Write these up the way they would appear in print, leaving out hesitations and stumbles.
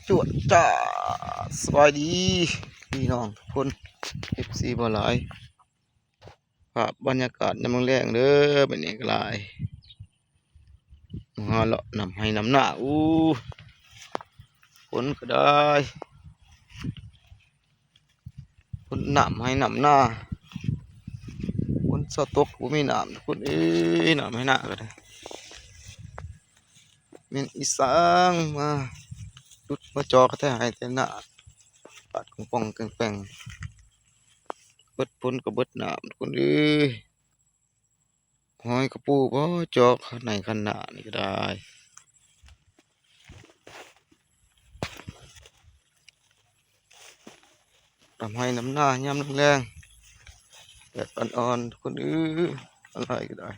จวดจ้าสบายดีพี่น้องทุกคนFCบ่หลายภาพบรรยากาศยามแลงเด้อเป็นนี้ก็หลายมาเลาะนำให้นำหน้าฝนก็ได้ฝนนำให้นำหน้าฝนสะตกบ่มีน้ำทุกคนนำให้หน้าก็ได้แม่นอีสางมาจุดมาจอกระแทกให้แต่หน้าปัดของป่องแป้งๆเบิดฝนก็เบิดน้ำทุกคนหอยกระปูบ่จอกในขนาดนี้ก็ได้ทำให้น้ำหน้ายามแรงๆแดดอ่อนๆทุกคนอะไรก็ได้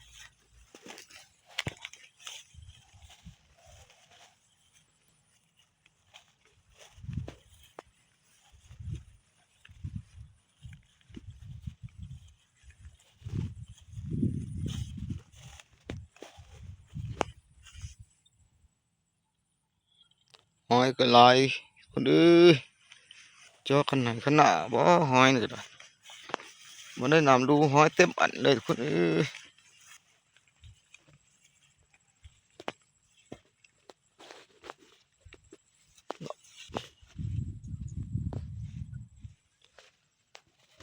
หอยก็หลายคนจอกขนาดบ่หอยนี่ก็ได้มันได้นำดูหอยเต็มอันเลยทุกคน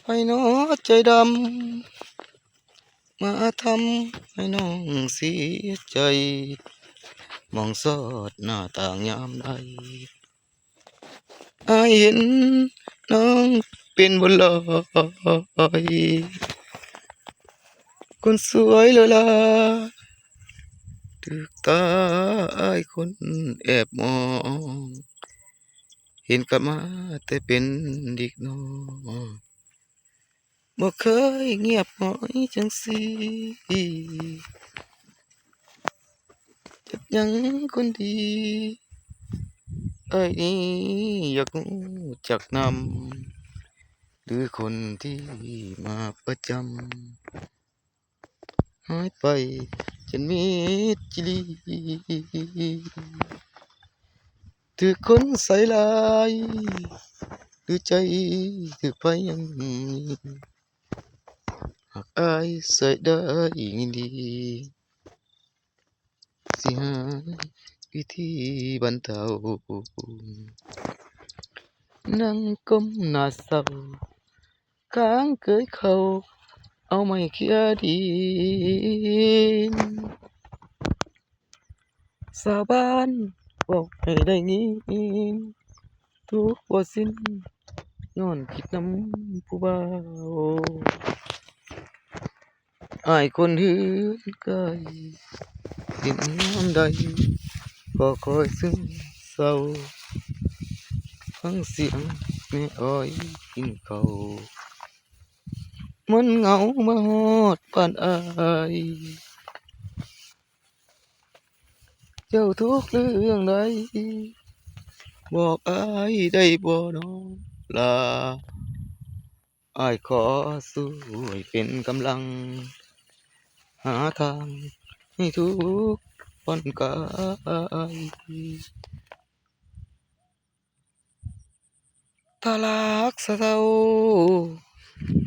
ให้น้อใจดำมาทำให้น้องเสียใจมองสอดหน้าต่างยามใดอายเห็นน้องเป็นบนลอยคนสวยเลยล่ะตึกตาอายคนแอบมองเห็นกับมาแต่เป็นเด็กน้อยบ่เคยเงียบหอยจังสิจับยังคนดีไอ้นี่อยากรู้จักนำหรือคนที่มาประจำหายไปจนมิดจิลีถือคนใส่ลายหรือใจถือไปยังหากอายใส่ได้ยินดีสิหาวิธีบรรเทานั่งก้มหน้าเศร้าค้างเกยเขาเอาไม่เคลียร์ดินสาบานบอกให้ได้ยินทุกบ่สิ้นย้อนคิดนำผู้บ่าวอายคนหื่นไกลดินน้ำใดก็คอยซึ้งเศร้าฟังเสียงแม่อ้อยกินข้าวมันเหงามาฮอดปานอายเจ้าทุกเรื่องใดบอกอายได้บ่น้องลาอายขอสู้ให้เป็นกำลังหาทางให้ทุกผ่อนกายถ้ารักสะเทา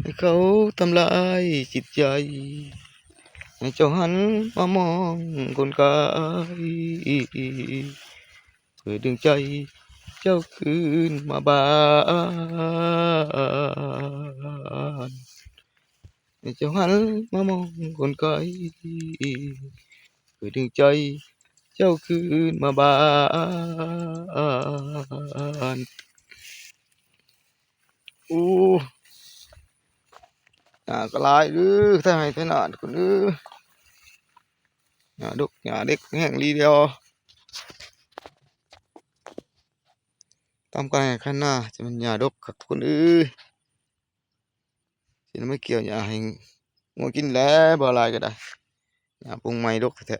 ให้เขาทำลายจิตใจให้เจ้าหันมามองคนกายช่วยดึงใจเจ้าคืนมาบ้านให้เจ้าหันมามองคนกายช่วยดึงใจเจ้าคืนมาบ้านอู้ก็หลายถ้าให้ถนัดคนหญ้าดกหญ้าเด็กแห้งลีเดียวตามกันให้ข้างหน้าจะเป็นหญ้าดกกับคนสิไม่เกี่ยวหญ้าให้งัวกินแล้วบ่หลายก็ได้หญ้าปรุงใหม่ดกแท้